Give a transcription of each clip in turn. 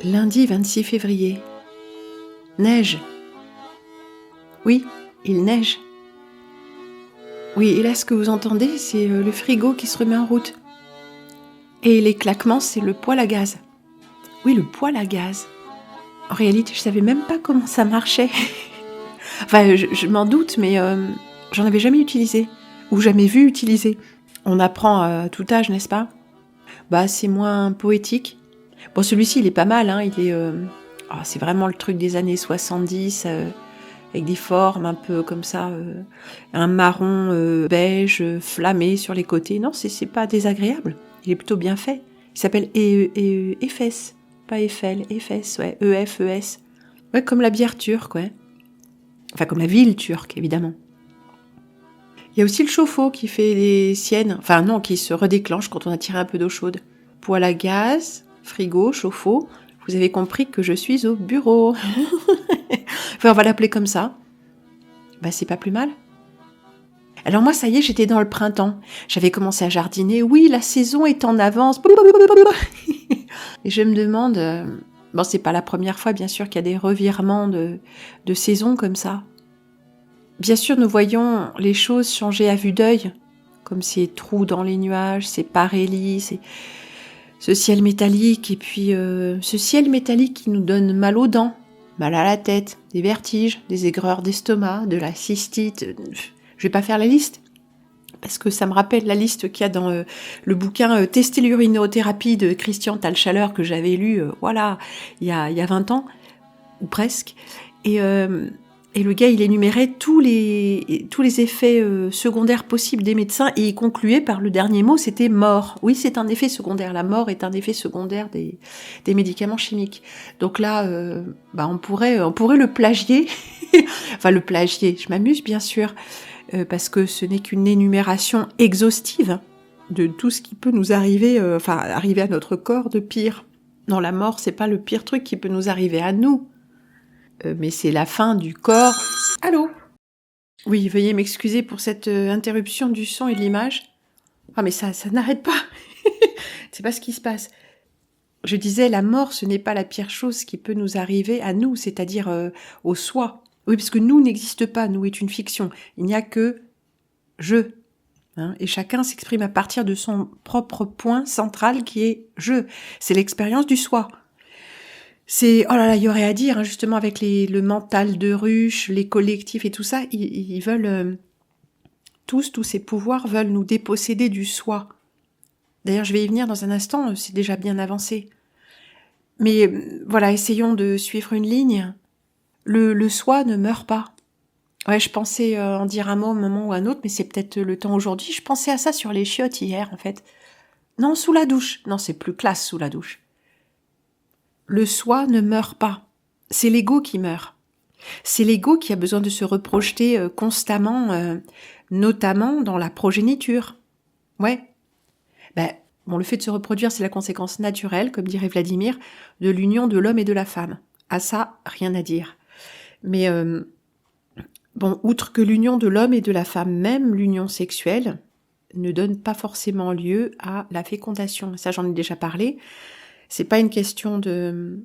Lundi 26 février. Neige. Oui, il neige. Oui, et là ce que vous entendez, c'est le frigo qui se remet en route. Et les claquements, c'est le poêle à gaz. Oui, le poêle à gaz. En réalité, je savais même pas comment ça marchait. Enfin, je m'en doute, mais j'en avais jamais utilisé. Ou jamais vu utiliser. On apprend à tout âge, n'est-ce pas ? Bah, c'est moins poétique. Bon, celui-ci, il est pas mal, hein. Il est... c'est vraiment le truc des années 70, avec des formes un peu comme ça, un marron beige flammé sur les côtés. Non, c'est pas désagréable. Il est plutôt bien fait. Il s'appelle Efes, pas Eiffel, Efes, ouais, E-F-E-S. Ouais, comme la bière turque, ouais. Enfin, comme la ville turque, évidemment. Il y a aussi le chauffe-eau qui fait des siennes, enfin non, qui se redéclenche quand on a tiré un peu d'eau chaude. Poêle à gaz, frigo, chauffe-eau. Vous avez compris que je suis au bureau. Enfin, on va l'appeler comme ça. Bah, c'est pas plus mal. Alors moi, ça y est, j'étais dans le printemps. J'avais commencé à jardiner. Oui, la saison est en avance. Et je me demande... Bon, c'est pas la première fois, bien sûr, qu'il y a des revirements de saison comme ça. Bien sûr, nous voyons les choses changer à vue d'œil, comme ces trous dans les nuages, ces parélies, ce ciel métallique, et puis ce ciel métallique qui nous donne mal aux dents, mal à la tête, des vertiges, des aigreurs d'estomac, de la cystite. Je vais pas faire la liste, parce que ça me rappelle la liste qu'il y a dans le bouquin Tester l'urinothérapie de Christian Talchaleur que j'avais lu, il y a 20 ans, ou presque. Et le gars, il énumérait tous les effets secondaires possibles des médecins et il concluait par le dernier mot, c'était mort. Oui, c'est un effet secondaire. La mort est un effet secondaire des médicaments chimiques. Donc là, on pourrait le plagier. Enfin, le plagier, je m'amuse bien sûr, parce que ce n'est qu'une énumération exhaustive de tout ce qui peut nous arriver, arriver à notre corps de pire. Non, la mort, c'est pas le pire truc qui peut nous arriver à nous. Mais c'est la fin du corps. Allô ? Oui, veuillez m'excuser pour cette interruption du son et de l'image. Ah, mais ça n'arrête pas. C'est pas ce qui se passe. Je disais, la mort, ce n'est pas la pire chose qui peut nous arriver à nous, c'est-à-dire au soi. Oui, parce que nous n'existe pas, nous est une fiction. Il n'y a que je. Hein, et chacun s'exprime à partir de son propre point central qui est je. C'est l'expérience du soi. C'est, oh là là, il y aurait à dire, hein, justement, avec le mental de ruche, les collectifs et tout ça, ils veulent, tous ces pouvoirs veulent nous déposséder du soi. D'ailleurs, je vais y venir dans un instant, c'est déjà bien avancé. Mais voilà, essayons de suivre une ligne. Le soi ne meurt pas. Ouais, je pensais en dire un mot un moment ou un autre, mais c'est peut-être le temps aujourd'hui. Je pensais à ça sur les chiottes hier, en fait. Non, sous la douche. Non, c'est plus classe sous la douche. Le soi ne meurt pas. C'est l'ego qui meurt. C'est l'ego qui a besoin de se reprojeter constamment, notamment dans la progéniture. Ouais. Le fait de se reproduire, c'est la conséquence naturelle, comme dirait Vladimir, de l'union de l'homme et de la femme. À ça, rien à dire. Mais outre que l'union de l'homme et de la femme, même l'union sexuelle, ne donne pas forcément lieu à la fécondation. Ça, j'en ai déjà parlé. C'est pas une question de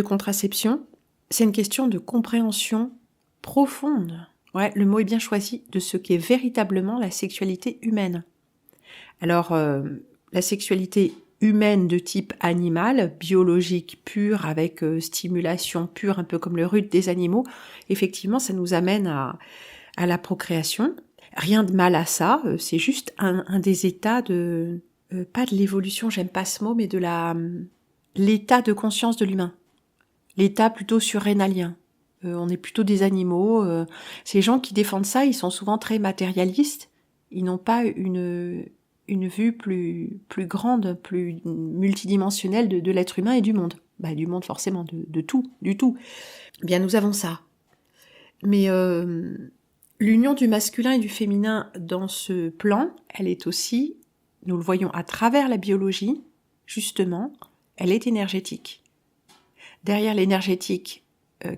contraception, c'est une question de compréhension profonde. Ouais, le mot est bien choisi, de ce qu'est véritablement la sexualité humaine. Alors, la sexualité humaine de type animal, biologique pure, avec stimulation pure, un peu comme le rude des animaux, effectivement, ça nous amène à la procréation. Rien de mal à ça, c'est juste un des états de... pas de l'évolution, j'aime pas ce mot, mais de l'état de conscience de l'humain. L'état plutôt surrénalien. On est plutôt des animaux. Ces gens qui défendent ça, ils sont souvent très matérialistes. Ils n'ont pas une vue plus grande, plus multidimensionnelle de l'être humain et du monde. Du monde forcément, de tout, du tout. Bien, nous avons ça. Mais l'union du masculin et du féminin dans ce plan, elle est aussi, nous le voyons à travers la biologie, justement, elle est énergétique. Derrière l'énergétique,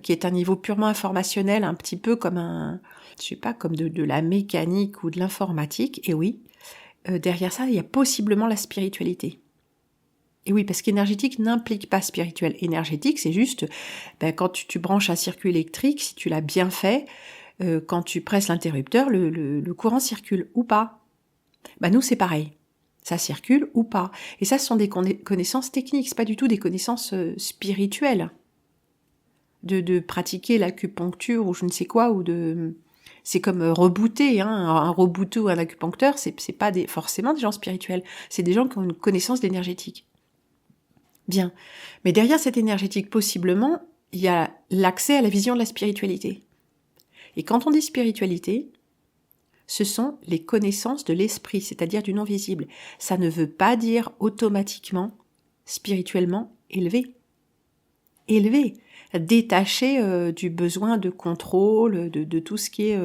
qui est un niveau purement informationnel, un petit peu comme comme de la mécanique ou de l'informatique, et oui, derrière ça, il y a possiblement la spiritualité. Et oui, parce qu'énergétique n'implique pas spirituel. Énergétique, c'est juste quand tu branches un circuit électrique, si tu l'as bien fait, quand tu presses l'interrupteur, le courant circule ou pas. Nous, c'est pareil. Ça circule ou pas. Et ça, ce sont des connaissances techniques, c'est pas du tout des connaissances spirituelles. De pratiquer l'acupuncture ou je ne sais quoi, c'est comme rebooter, un rebooteux ou un acupuncteur, c'est pas forcément des gens spirituels, c'est des gens qui ont une connaissance d'énergétique. Bien. Mais derrière cette énergétique, possiblement, il y a l'accès à la vision de la spiritualité. Et quand on dit spiritualité, ce sont les connaissances de l'esprit, c'est-à-dire du non-visible. Ça ne veut pas dire automatiquement, spirituellement, élevé. Élevé, détaché du besoin de contrôle, de tout ce qui est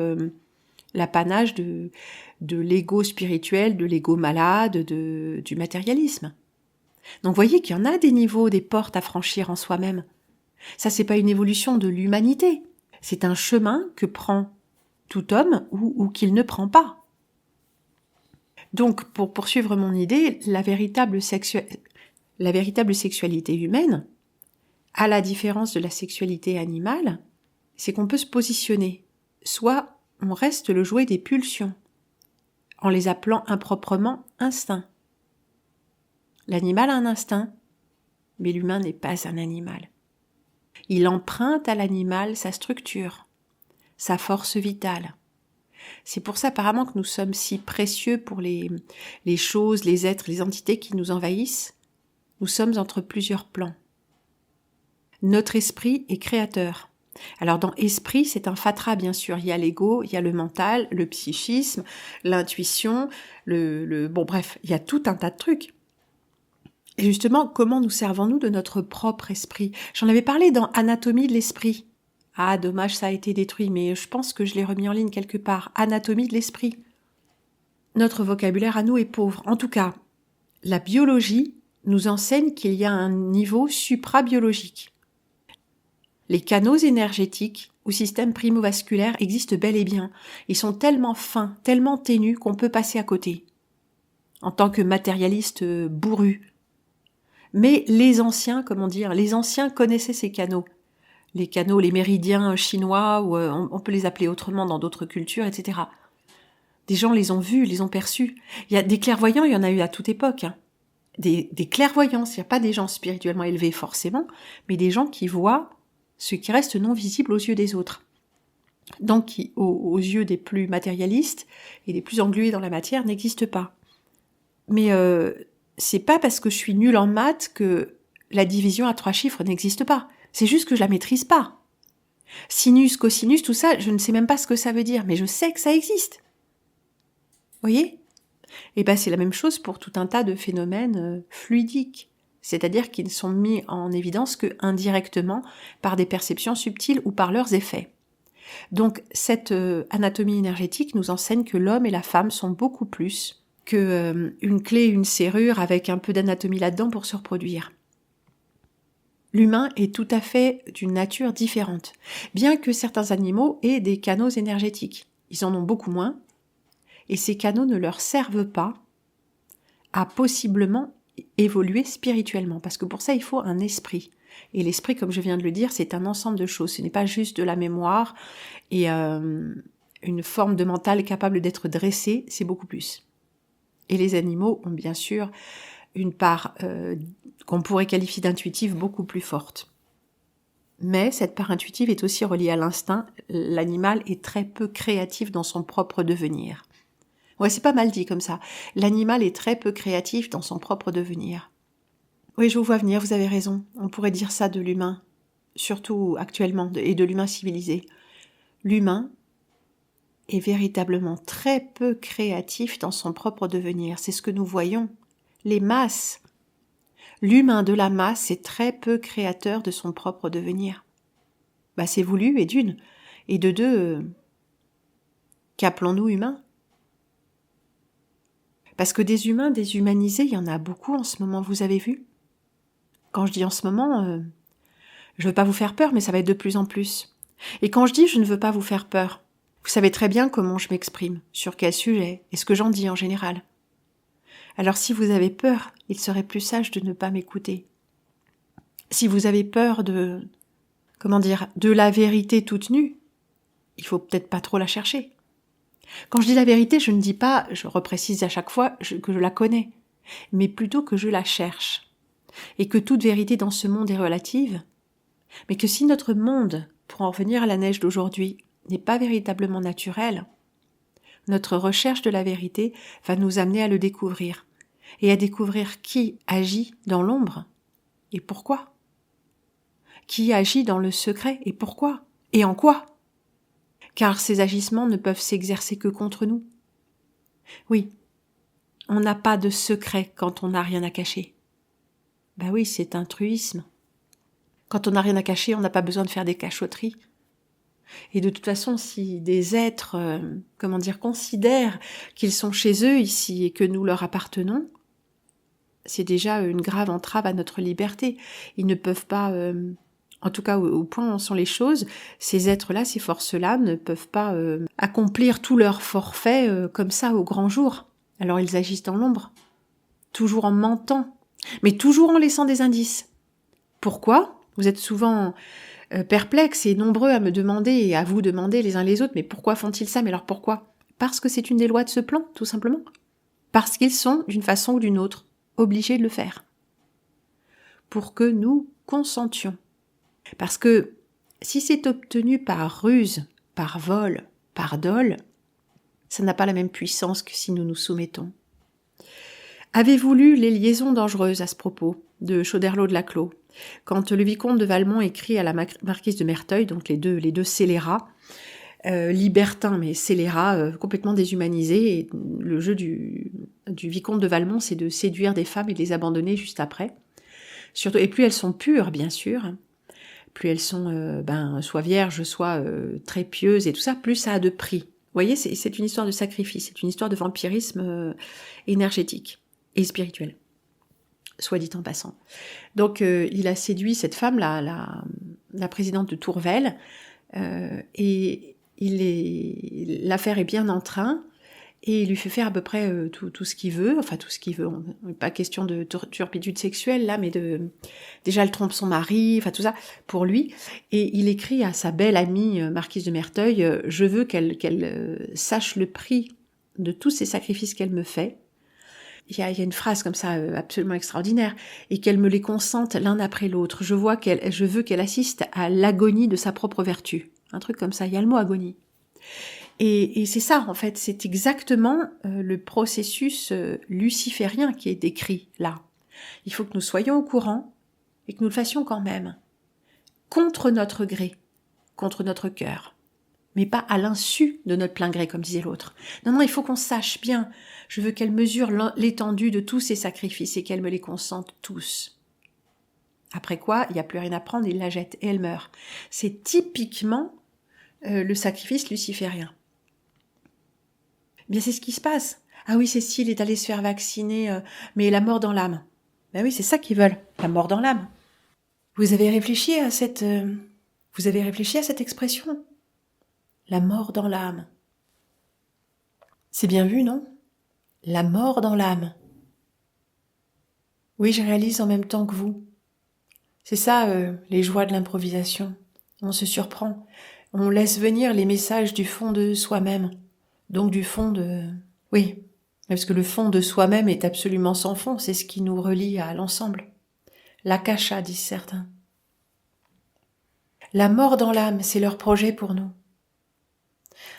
l'apanage de l'ego spirituel, de l'ego malade, du matérialisme. Donc vous voyez qu'il y en a des niveaux, des portes à franchir en soi-même. Ça, c'est pas une évolution de l'humanité. C'est un chemin que prend tout homme ou qu'il ne prend pas. Donc, pour poursuivre mon idée, la véritable sexualité humaine, à la différence de la sexualité animale, c'est qu'on peut se positionner. Soit on reste le jouet des pulsions, en les appelant improprement instincts. L'animal a un instinct, mais l'humain n'est pas un animal. Il emprunte à l'animal sa structure, sa force vitale. C'est pour ça apparemment que nous sommes si précieux pour les choses, les êtres, les entités qui nous envahissent. Nous sommes entre plusieurs plans. Notre esprit est créateur. Alors dans esprit, c'est un fatras bien sûr. Il y a l'ego, il y a le mental, le psychisme, l'intuition, bref, il y a tout un tas de trucs. Et justement, comment nous servons-nous de notre propre esprit ? J'en avais parlé dans Anatomie de l'esprit. Ah, dommage, ça a été détruit, mais je pense que je l'ai remis en ligne quelque part. Anatomie de l'esprit. Notre vocabulaire à nous est pauvre. En tout cas, la biologie nous enseigne qu'il y a un niveau suprabiologique. Les canaux énergétiques ou systèmes primovasculaires existent bel et bien. Ils sont tellement fins, tellement ténus qu'on peut passer à côté. En tant que matérialiste bourru. Mais les anciens, comment dire, les anciens connaissaient ces canaux. Les canaux, les méridiens chinois, ou on peut les appeler autrement dans d'autres cultures, etc. Des gens les ont vus, les ont perçus. Il y a des clairvoyants, il y en a eu à toute époque. Des clairvoyants, il n'y a pas des gens spirituellement élevés forcément, mais des gens qui voient ce qui reste non visible aux yeux des autres. Donc qui, aux yeux des plus matérialistes et des plus englués dans la matière, n'existent pas. Mais c'est pas parce que je suis nulle en maths que la division à 3 chiffres n'existe pas. C'est juste que je la maîtrise pas. Sinus, cosinus, tout ça, je ne sais même pas ce que ça veut dire, mais je sais que ça existe. Vous voyez ? Et c'est la même chose pour tout un tas de phénomènes fluidiques, c'est-à-dire qu'ils ne sont mis en évidence que indirectement par des perceptions subtiles ou par leurs effets. Donc cette anatomie énergétique nous enseigne que l'homme et la femme sont beaucoup plus qu'une clé, une serrure avec un peu d'anatomie là-dedans pour se reproduire. L'humain est tout à fait d'une nature différente, bien que certains animaux aient des canaux énergétiques. Ils en ont beaucoup moins, et ces canaux ne leur servent pas à possiblement évoluer spirituellement, parce que pour ça, il faut un esprit. Et l'esprit, comme je viens de le dire, c'est un ensemble de choses. Ce n'est pas juste de la mémoire et une forme de mental capable d'être dressée, c'est beaucoup plus. Et les animaux ont bien sûr une part qu'on pourrait qualifier d'intuitive beaucoup plus forte. Mais cette part intuitive est aussi reliée à l'instinct. L'animal est très peu créatif dans son propre devenir. Ouais, c'est pas mal dit comme ça. L'animal est très peu créatif dans son propre devenir. Oui, je vous vois venir, vous avez raison. On pourrait dire ça de l'humain, surtout actuellement, et de l'humain civilisé. L'humain est véritablement très peu créatif dans son propre devenir. C'est ce que nous voyons. Les masses. L'humain de la masse est très peu créateur de son propre devenir. C'est voulu, et d'une. Et de deux, qu'appelons-nous humains ? Parce que des humains déshumanisés, il y en a beaucoup en ce moment, vous avez vu ? Quand je dis en ce moment, je veux pas vous faire peur, mais ça va être de plus en plus. Et quand je dis je ne veux pas vous faire peur, vous savez très bien comment je m'exprime, sur quel sujet, et ce que j'en dis en général. Alors si vous avez peur, il serait plus sage de ne pas m'écouter. Si vous avez peur de la vérité toute nue, il faut peut-être pas trop la chercher. Quand je dis la vérité, je ne dis pas, je reprécise à chaque fois que je la connais, mais plutôt que je la cherche. Et que toute vérité dans ce monde est relative, mais que si notre monde, pour en revenir à la neige d'aujourd'hui, n'est pas véritablement naturel, notre recherche de la vérité va nous amener à le découvrir, et à découvrir qui agit dans l'ombre, et pourquoi. Qui agit dans le secret, et pourquoi, et en quoi. Car ces agissements ne peuvent s'exercer que contre nous. Oui, on n'a pas de secret quand on n'a rien à cacher. Ben oui, c'est un truisme. Quand on n'a rien à cacher, on n'a pas besoin de faire des cachotteries. Et de toute façon, si des êtres, considèrent qu'ils sont chez eux ici et que nous leur appartenons, c'est déjà une grave entrave à notre liberté. Ils ne peuvent pas, en tout cas au point où en sont les choses, ces êtres-là, ces forces-là ne peuvent pas accomplir tout leur forfait comme ça au grand jour. Alors ils agissent dans l'ombre, toujours en mentant, mais toujours en laissant des indices. Pourquoi ? Vous êtes souvent perplexes et nombreux à me demander et à vous demander les uns les autres, mais pourquoi font-ils ça ? Mais alors pourquoi ? Parce que c'est une des lois de ce plan, tout simplement. Parce qu'ils sont, d'une façon ou d'une autre, obligés de le faire. Pour que nous consentions. Parce que si c'est obtenu par ruse, par vol, par dol, ça n'a pas la même puissance que si nous nous soumettons. Avez-vous lu Les liaisons dangereuses à ce propos, de Choderlos de Laclos ? Quand le vicomte de Valmont écrit à la marquise de Merteuil, donc les deux scélérats, libertins mais scélérats, complètement déshumanisés, et le jeu du vicomte de Valmont, c'est de séduire des femmes et de les abandonner juste après. Surtout, et plus elles sont pures, bien sûr, plus elles sont soit vierges, soit très pieuses et tout ça, plus ça a de prix. Vous voyez, c'est une histoire de sacrifice, c'est une histoire de vampirisme énergétique et spirituel, soit dit en passant. Donc il a séduit cette femme, la présidente de Tourvel, et l'affaire est bien en train, et il lui fait faire à peu près tout ce qu'il veut, enfin tout ce qu'il veut, pas question de turpitude sexuelle là, mais déjà elle trompe son mari, enfin tout ça pour lui, et il écrit à sa belle amie marquise de Merteuil, je veux qu'elle sache le prix de tous ces sacrifices qu'elle me fait. Il y a une phrase comme ça absolument extraordinaire, et qu'elle me les consente l'un après l'autre. Je veux qu'elle assiste à l'agonie de sa propre vertu. Un truc comme ça, il y a le mot agonie. Et c'est ça, en fait, c'est exactement le processus luciférien qui est décrit là. Il faut que nous soyons au courant et que nous le fassions quand même, contre notre gré, contre notre cœur, mais pas à l'insu de notre plein gré, comme disait l'autre. Non, il faut qu'on sache bien. Je veux qu'elle mesure l'étendue de tous ses sacrifices et qu'elle me les consente tous. Après quoi, il n'y a plus rien à prendre, il la jette et elle meurt. C'est typiquement le sacrifice luciférien. Bien, c'est ce qui se passe. Ah oui, Cécile est allée se faire vacciner, mais la mort dans l'âme. Ben oui, c'est ça qu'ils veulent, la mort dans l'âme. Vous avez réfléchi à cette expression ? La mort dans l'âme. C'est bien vu, non ? La mort dans l'âme. Oui, je réalise en même temps que vous. C'est ça, les joies de l'improvisation. On se surprend. On laisse venir les messages du fond de soi-même. Donc du fond de... Oui, parce que le fond de soi-même est absolument sans fond, c'est ce qui nous relie à l'ensemble. L'akasha, disent certains. La mort dans l'âme, c'est leur projet pour nous.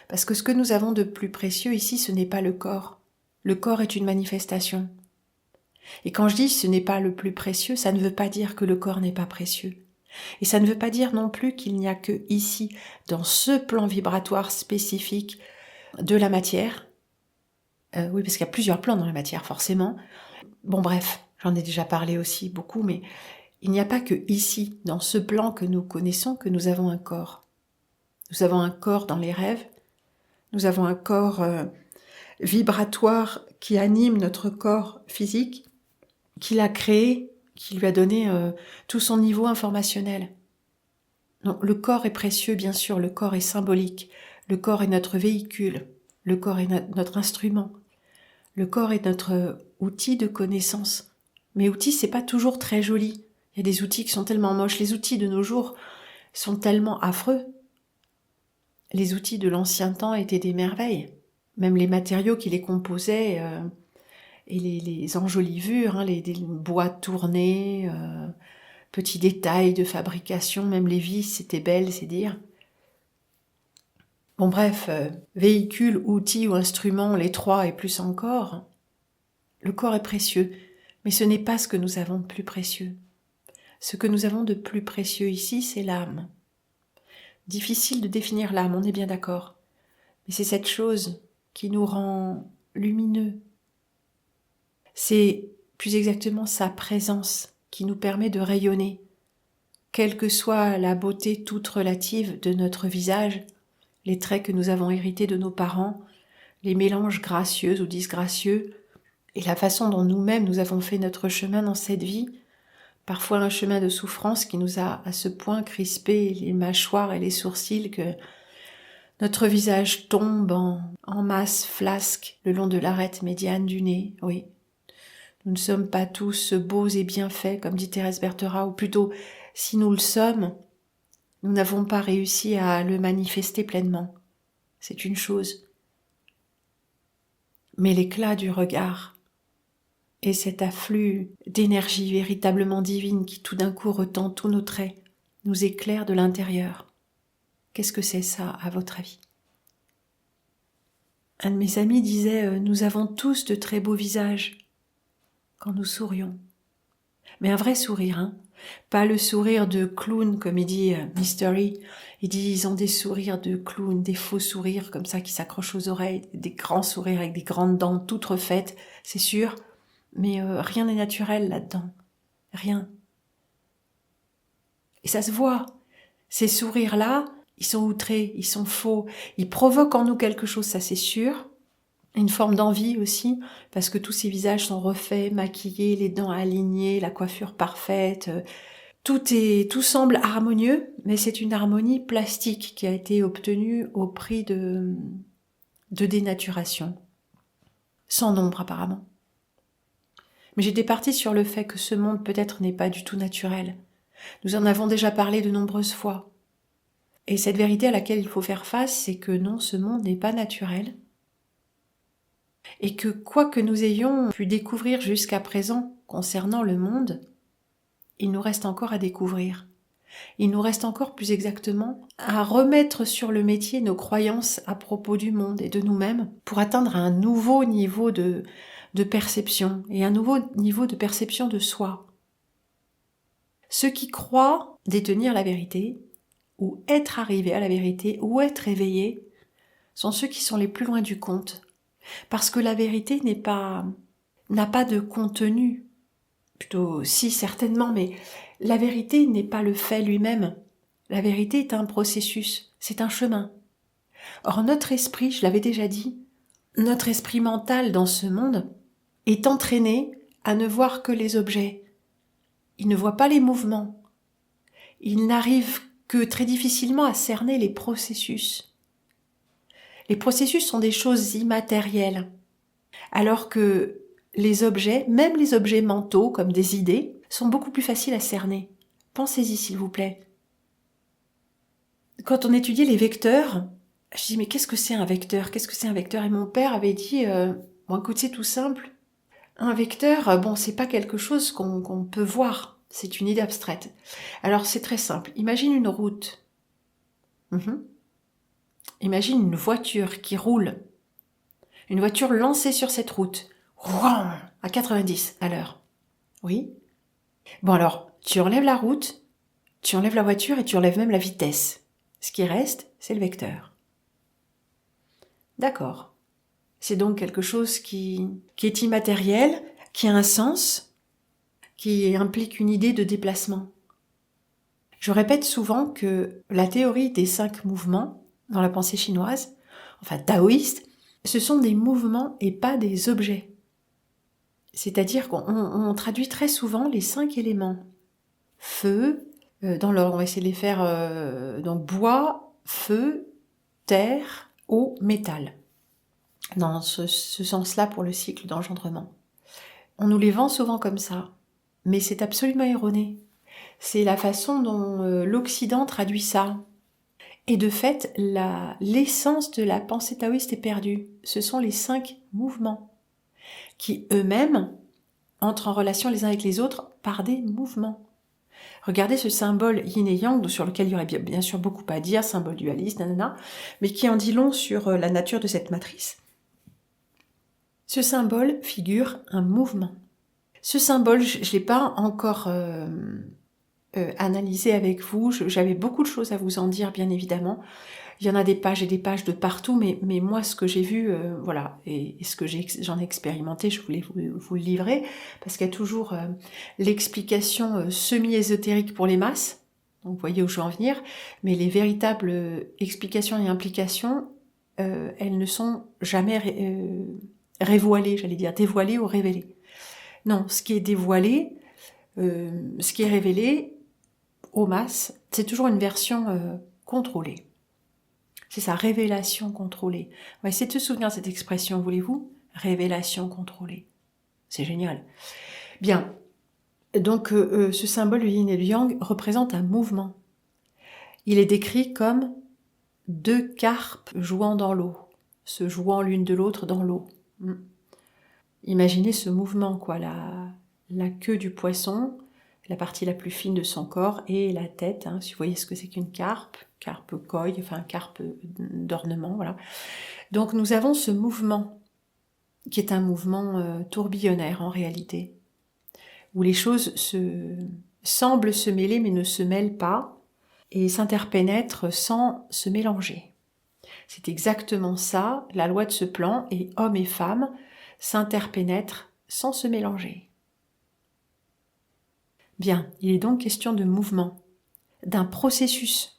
Parce que ce que nous avons de plus précieux ici, ce n'est pas le corps. Le corps est une manifestation. Et quand je dis ce n'est pas le plus précieux, ça ne veut pas dire que le corps n'est pas précieux. Et ça ne veut pas dire non plus qu'il n'y a que ici, dans ce plan vibratoire spécifique de la matière. Oui, parce qu'il y a plusieurs plans dans la matière, forcément. Bon, bref, j'en ai déjà parlé aussi beaucoup, mais il n'y a pas que ici, dans ce plan que nous connaissons, que nous avons un corps. Nous avons un corps dans les rêves, nous avons un corps vibratoire qui anime notre corps physique, qui l'a créé, qui lui a donné tout son niveau informationnel. Donc, le corps est précieux, bien sûr, le corps est symbolique, le corps est notre véhicule, le corps est notre instrument, Le corps est notre outil de connaissance. Mais outil, c'est pas toujours très joli. Il y a des outils qui sont tellement moches. Les outils de nos jours sont tellement affreux. Les outils de l'ancien temps étaient des merveilles. Même les matériaux qui les composaient et les enjolivures, les bois tournés, petits détails de fabrication, même les vis, c'était belle, c'est dire. Bon bref, véhicule, outil ou instrument, les trois et plus encore, le corps est précieux, mais ce n'est pas ce que nous avons de plus précieux. Ce que nous avons de plus précieux ici, c'est l'âme. Difficile de définir l'âme, on est bien d'accord. Mais c'est cette chose qui nous rend lumineux. C'est plus exactement sa présence qui nous permet de rayonner. Quelle que soit la beauté toute relative de notre visage, les traits que nous avons hérités de nos parents, les mélanges gracieux ou disgracieux, et la façon dont nous-mêmes nous avons fait notre chemin dans cette vie, parfois un chemin de souffrance qui nous a à ce point crispé les mâchoires et les sourcils que notre visage tombe en masse flasque le long de l'arête médiane du nez, oui. Nous ne sommes pas tous beaux et bien faits, comme dit Thérèse Berthera, ou plutôt, si nous le sommes, nous n'avons pas réussi à le manifester pleinement. C'est une chose. Mais l'éclat du regard et cet afflux d'énergie véritablement divine qui tout d'un coup retend tous nos traits, nous éclaire de l'intérieur. Qu'est-ce que c'est ça, à votre avis ? Un de mes amis disait « Nous avons tous de très beaux visages quand nous sourions. » Mais un vrai sourire, pas le sourire de clown, comme il dit Mystery. Il dit ils ont des sourires de clown, des faux sourires comme ça qui s'accrochent aux oreilles, des grands sourires avec des grandes dents toutes refaites, c'est sûr, mais rien n'est naturel là-dedans. Rien. Et ça se voit. Ces sourires-là, ils sont outrés, ils sont faux, ils provoquent en nous quelque chose, ça c'est sûr. Une forme d'envie aussi, parce que tous ces visages sont refaits, maquillés, les dents alignées, la coiffure parfaite. Tout semble harmonieux, mais c'est une harmonie plastique qui a été obtenue au prix de dénaturation. Sans nombre apparemment. Mais j'étais partie sur le fait que ce monde peut-être n'est pas du tout naturel. Nous en avons déjà parlé de nombreuses fois. Et cette vérité à laquelle il faut faire face, c'est que non, ce monde n'est pas naturel. Et que quoi que nous ayons pu découvrir jusqu'à présent concernant le monde, il nous reste encore à découvrir. Il nous reste encore plus exactement à remettre sur le métier nos croyances à propos du monde et de nous-mêmes pour atteindre un nouveau niveau de perception et un nouveau niveau de perception de soi. Ceux qui croient détenir la vérité ou être arrivés à la vérité ou être éveillés sont ceux qui sont les plus loin du compte. Parce que la vérité n'a pas de contenu. Plutôt si certainement, mais la vérité n'est pas le fait lui-même. La vérité est un processus, c'est un chemin. Or notre esprit, je l'avais déjà dit, notre esprit mental dans ce monde est entraîné à ne voir que les objets. Il ne voit pas les mouvements. Il n'arrive que très difficilement à cerner les processus. Les processus sont des choses immatérielles, alors que les objets, même les objets mentaux comme des idées, sont beaucoup plus faciles à cerner. Pensez-y s'il vous plaît. Quand on étudiait les vecteurs, je dis mais qu'est-ce que c'est un vecteur ? Qu'est-ce que c'est un vecteur ? Et mon père avait dit bon écoute c'est tout simple. Un vecteur, bon c'est pas quelque chose qu'on peut voir, c'est une idée abstraite. Alors c'est très simple. Imagine une route. Imagine une voiture qui roule. Une voiture lancée sur cette route. Wouam, à 90 à l'heure. Oui. Bon alors, tu enlèves la route, tu enlèves la voiture et tu enlèves même la vitesse. Ce qui reste, c'est le vecteur. D'accord. C'est donc quelque chose qui est immatériel, qui a un sens, qui implique une idée de déplacement. Je répète souvent que la théorie des 5 mouvements dans la pensée chinoise, enfin taoïste, ce sont des mouvements et pas des objets. C'est-à-dire qu'on traduit très souvent les 5 éléments. Feu, dans l'ordre, on va essayer de les faire, donc bois, feu, terre, eau, métal. dans ce sens-là pour le cycle d'engendrement. On nous les vend souvent comme ça, mais c'est absolument erroné. C'est la façon dont l'Occident traduit ça. Et de fait, l'essence de la pensée taoïste est perdue. Ce sont les 5 mouvements qui eux-mêmes entrent en relation les uns avec les autres par des mouvements. Regardez ce symbole yin et yang, sur lequel il y aurait bien sûr beaucoup à dire, symbole dualiste, nanana, mais qui en dit long sur la nature de cette matrice. Ce symbole figure un mouvement. Ce symbole, je ne l'ai pas encore analysé avec vous, j'avais beaucoup de choses à vous en dire bien évidemment. Il y en a des pages et des pages de partout, mais moi ce que j'ai vu, voilà, et ce que j'en ai expérimenté, je voulais vous le livrer, parce qu'il y a toujours l'explication semi-ésotérique pour les masses, donc vous voyez où je veux en venir, mais les véritables explications et implications, elles ne sont jamais révoilées, j'allais dire dévoilées ou révélées. Non, ce qui est dévoilé, ce qui est révélé aux masses, c'est toujours une version contrôlée. C'est sa révélation contrôlée. On va essayer de se souvenir de cette expression, voulez-vous? Révélation contrôlée. C'est génial. Bien. Donc, ce symbole du yin et du yang représente un mouvement. Il est décrit comme 2 carpes jouant dans l'eau, se jouant l'une de l'autre dans l'eau. Imaginez ce mouvement, quoi, la queue du poisson, la partie la plus fine de son corps, et la tête, hein, si vous voyez ce que c'est qu'une carpe koi, enfin carpe d'ornement, voilà. Donc nous avons ce mouvement, qui est un mouvement tourbillonnaire en réalité, où les choses semblent se mêler mais ne se mêlent pas, et s'interpénètrent sans se mélanger. C'est exactement ça, la loi de ce plan, et hommes et femmes s'interpénètrent sans se mélanger. Bien, il est donc question de mouvement, d'un processus.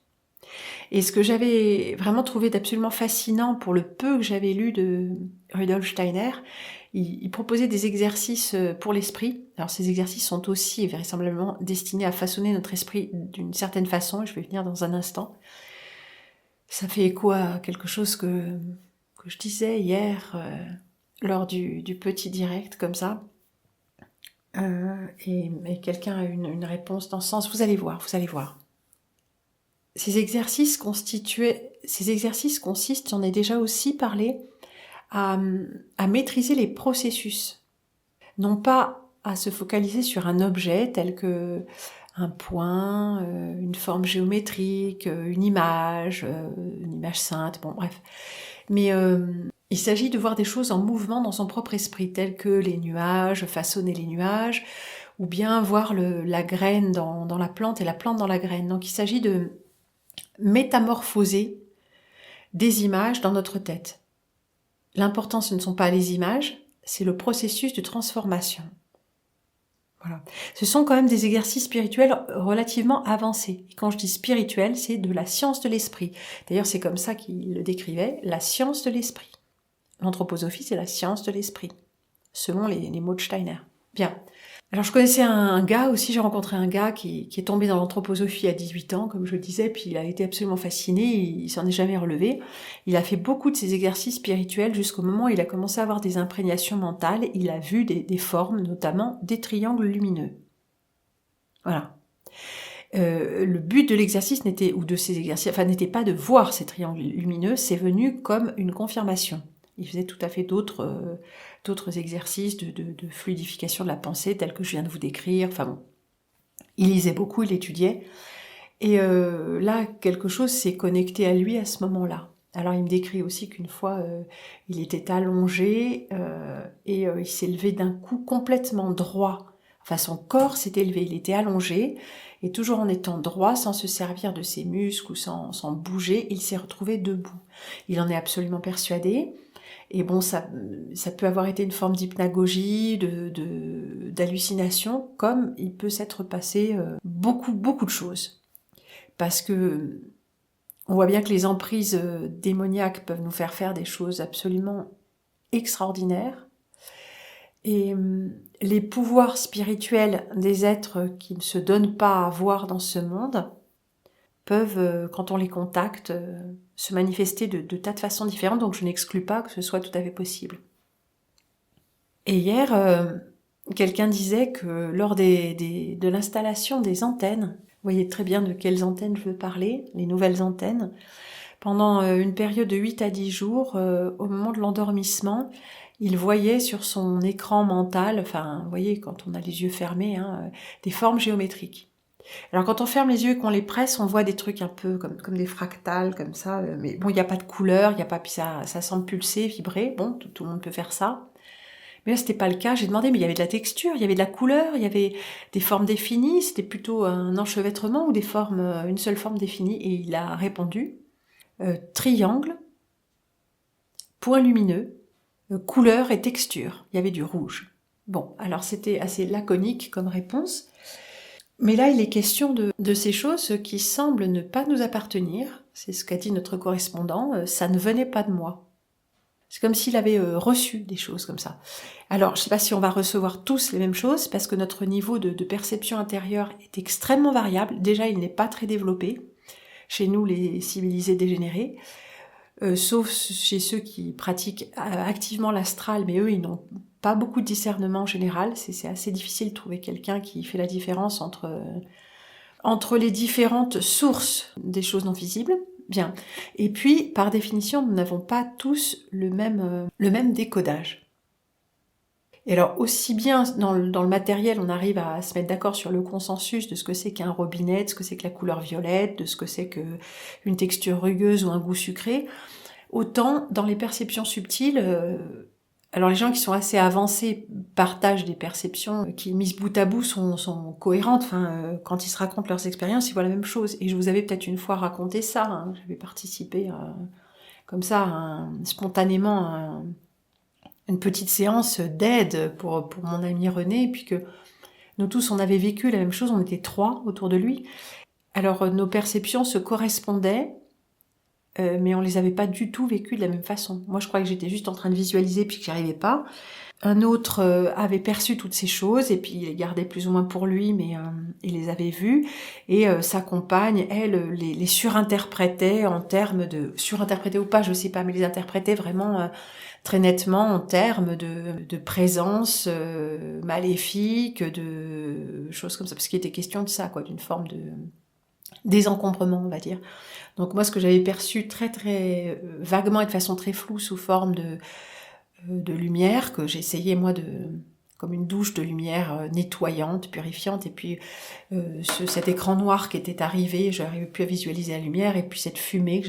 Et ce que j'avais vraiment trouvé d'absolument fascinant pour le peu que j'avais lu de Rudolf Steiner, il proposait des exercices pour l'esprit. Alors ces exercices sont aussi vraisemblablement destinés à façonner notre esprit d'une certaine façon, et je vais venir dans un instant. Ça fait écho à quelque chose que je disais hier lors du petit direct, comme ça. Et quelqu'un a une réponse dans ce sens. Vous allez voir. Ces exercices consistent, j'en ai déjà aussi parlé, à maîtriser les processus. Non pas à se focaliser sur un objet tel que un point, une forme géométrique, une image sainte, bon bref. Mais il s'agit de voir des choses en mouvement dans son propre esprit, telles que les nuages, façonner les nuages, ou bien voir la graine dans la plante et la plante dans la graine. Donc il s'agit de métamorphoser des images dans notre tête. L'important, ce ne sont pas les images, c'est le processus de transformation. Voilà. Ce sont quand même des exercices spirituels relativement avancés. Et quand je dis spirituel, c'est de la science de l'esprit. D'ailleurs, c'est comme ça qu'il le décrivait, la science de l'esprit. L'anthroposophie, c'est la science de l'esprit, selon les mots de Steiner. Bien. Alors je connaissais un gars aussi, j'ai rencontré un gars qui est tombé dans l'anthroposophie à 18 ans, comme je le disais, puis il a été absolument fasciné, il s'en est jamais relevé. Il a fait beaucoup de ces exercices spirituels jusqu'au moment où il a commencé à avoir des imprégnations mentales, il a vu des formes, notamment des triangles lumineux. Voilà. Le but de l'exercice n'était pas de voir ces triangles lumineux, c'est venu comme une confirmation. Il faisait tout à fait d'autres exercices de fluidification de la pensée, tels que je viens de vous décrire. Enfin bon, il lisait beaucoup, il étudiait. Et là, quelque chose s'est connecté à lui à ce moment-là. Alors il me décrit aussi qu'une fois, il était allongé et il s'est levé d'un coup complètement droit. Enfin, son corps s'est élevé, il était allongé, et toujours en étant droit, sans se servir de ses muscles ou sans bouger, il s'est retrouvé debout. Il en est absolument persuadé. Et bon, ça peut avoir été une forme d'hypnagogie, d'hallucination, comme il peut s'être passé beaucoup de choses. Parce que on voit bien que les emprises démoniaques peuvent nous faire des choses absolument extraordinaires. Et les pouvoirs spirituels des êtres qui ne se donnent pas à voir dans ce monde peuvent, quand on les contacte, se manifester de tas de façons différentes, donc je n'exclus pas que ce soit tout à fait possible. Et hier, quelqu'un disait que lors de l'installation des antennes, vous voyez très bien de quelles antennes je veux parler, les nouvelles antennes, pendant une période de 8 à 10 jours, au moment de l'endormissement, il voyait sur son écran mental, enfin, vous voyez, quand on a les yeux fermés, des formes géométriques. Alors quand on ferme les yeux et qu'on les presse, on voit des trucs un peu comme des fractales, comme ça, mais bon, il n'y a pas de couleur, il y a pas, puis ça semble pulser, vibrer, bon, tout le monde peut faire ça. Mais là, c'était pas le cas. J'ai demandé, mais il y avait de la texture, il y avait de la couleur, il y avait des formes définies, c'était plutôt un enchevêtrement ou des formes, une seule forme définie. Et il a répondu, triangle, point lumineux, couleur et texture. Il y avait du rouge. Bon, alors c'était assez laconique comme réponse. Mais là, il est question de ces choses qui semblent ne pas nous appartenir. C'est ce qu'a dit notre correspondant, ça ne venait pas de moi. C'est comme s'il avait reçu des choses comme ça. Alors, je ne sais pas si on va recevoir tous les mêmes choses, parce que notre niveau de perception intérieure est extrêmement variable. Déjà, il n'est pas très développé chez nous, les civilisés dégénérés, sauf chez ceux qui pratiquent activement l'astral, mais eux, ils n'ont pas beaucoup de discernement en général. C'est assez difficile de trouver quelqu'un qui fait la différence entre les différentes sources des choses non visibles. Bien. Et puis, par définition, nous n'avons pas tous le même décodage. Et alors, aussi bien dans le matériel, on arrive à se mettre d'accord sur le consensus de ce que c'est qu'un robinet, de ce que c'est que la couleur violette, de ce que c'est qu'une texture rugueuse ou un goût sucré, autant dans les perceptions subtiles, alors les gens qui sont assez avancés partagent des perceptions qui, mises bout à bout, sont cohérentes. Enfin, quand ils se racontent leurs expériences, ils voient la même chose. Et je vous avais peut-être une fois raconté ça. J'avais participé comme ça, spontanément, à une petite séance d'aide pour mon ami René, et puis que nous tous, on avait vécu la même chose. On était 3 autour de lui. Alors, nos perceptions se correspondaient, mais on les avait pas du tout vécues de la même façon. Moi, je crois que j'étais juste en train de visualiser puis que j'y arrivais pas. Un autre avait perçu toutes ces choses et puis il les gardait plus ou moins pour lui, mais il les avait vues. Et sa compagne, elle, les surinterprétait en termes de... Surinterprétait ou pas, je sais pas, mais les interprétait vraiment très nettement en termes de présence maléfique, de choses comme ça. Parce qu'il était question de ça, quoi, d'une forme de désencombrement, on va dire. Donc moi, ce que j'avais perçu très très vaguement et de façon très floue sous forme de lumière, que j'essayais moi comme une douche de lumière nettoyante, purifiante, et puis cet écran noir qui était arrivé, je n'arrivais plus à visualiser la lumière, et puis cette fumée,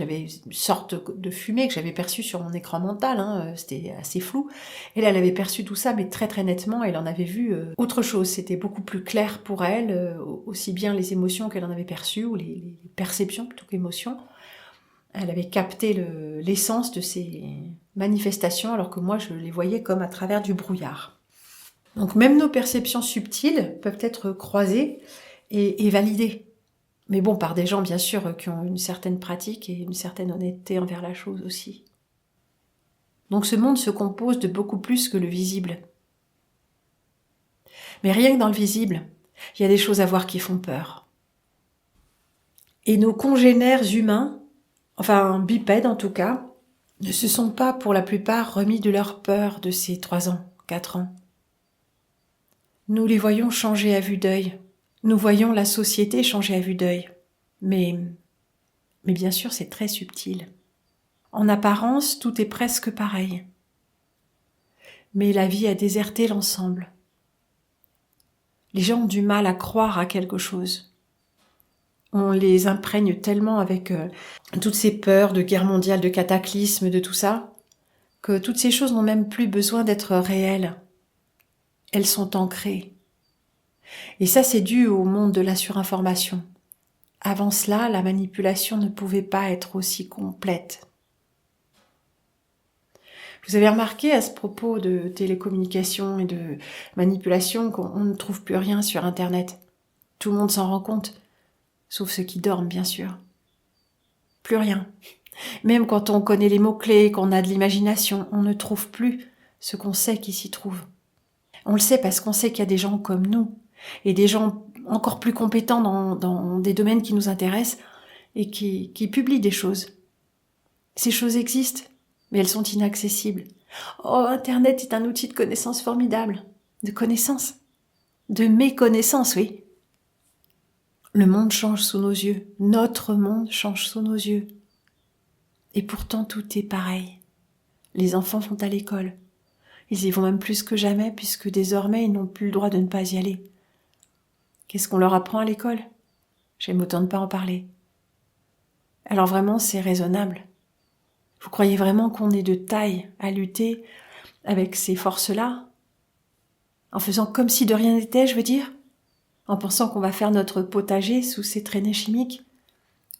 une sorte de fumée que j'avais perçue sur mon écran mental, c'était assez flou. Et là, elle avait perçu tout ça, mais très très nettement, elle en avait vu autre chose, c'était beaucoup plus clair pour elle, aussi bien les émotions qu'elle en avait perçues, ou les perceptions plutôt qu'émotions. Elle avait capté l'essence de ces manifestations, alors que moi, je les voyais comme à travers du brouillard. Donc même nos perceptions subtiles peuvent être croisées et validées. Mais bon, par des gens, bien sûr, qui ont une certaine pratique et une certaine honnêteté envers la chose aussi. Donc ce monde se compose de beaucoup plus que le visible. Mais rien que dans le visible, il y a des choses à voir qui font peur. Et nos congénères humains, enfin bipèdes en tout cas, ne se sont pas pour la plupart remis de leur peur de ces 3 ans, 4 ans. Nous les voyons changer à vue d'œil. Nous voyons la société changer à vue d'œil. Mais bien sûr, c'est très subtil. En apparence, tout est presque pareil. Mais la vie a déserté l'ensemble. Les gens ont du mal à croire à quelque chose. On les imprègne tellement avec toutes ces peurs de guerre mondiale, de cataclysme, de tout ça, que toutes ces choses n'ont même plus besoin d'être réelles. Elles sont ancrées. Et ça, c'est dû au monde de la surinformation. Avant cela, la manipulation ne pouvait pas être aussi complète. Vous avez remarqué à ce propos de télécommunication et de manipulation qu'on ne trouve plus rien sur Internet. Tout le monde s'en rend compte, sauf ceux qui dorment, bien sûr. Plus rien. Même quand on connaît les mots-clés, qu'on a de l'imagination, on ne trouve plus ce qu'on sait qui s'y trouve. On le sait parce qu'on sait qu'il y a des gens comme nous, et des gens encore plus compétents dans des domaines qui nous intéressent, et qui publie des choses. Ces choses existent, mais elles sont inaccessibles. Oh, Internet est un outil de connaissance formidable. De connaissance. De méconnaissance, oui. Le monde change sous nos yeux. Notre monde change sous nos yeux. Et pourtant, tout est pareil. Les enfants vont à l'école. Ils y vont même plus que jamais, puisque désormais, ils n'ont plus le droit de ne pas y aller. Qu'est-ce qu'on leur apprend à l'école ? J'aime autant ne pas en parler. Alors vraiment, c'est raisonnable. Vous croyez vraiment qu'on est de taille à lutter avec ces forces-là ? En faisant comme si de rien n'était, je veux dire ? En pensant qu'on va faire notre potager sous ces traînées chimiques ?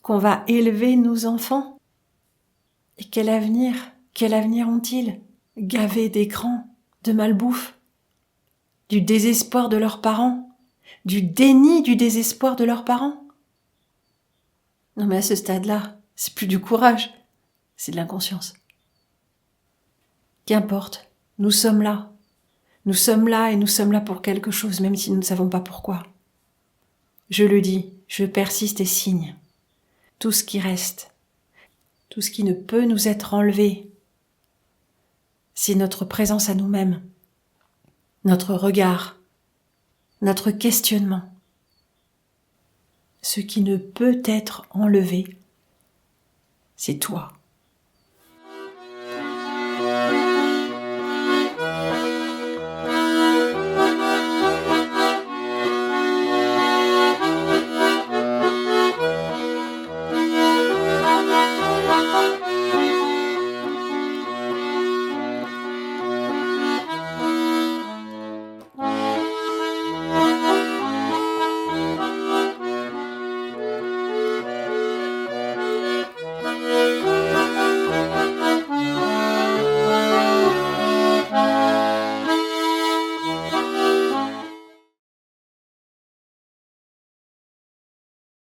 Qu'on va élever nos enfants ? Et quel avenir ont-ils ? Gavés d'écran, de malbouffe, du désespoir de leurs parents, du déni du désespoir de leurs parents ? Non mais à ce stade-là, c'est plus du courage, c'est de l'inconscience. Qu'importe, nous sommes là. Nous sommes là et nous sommes là pour quelque chose, même si nous ne savons pas pourquoi. Je le dis, je persiste et signe. Tout ce qui reste, tout ce qui ne peut nous être enlevé, c'est notre présence à nous-mêmes, notre regard, notre questionnement. Ce qui ne peut être enlevé, c'est toi.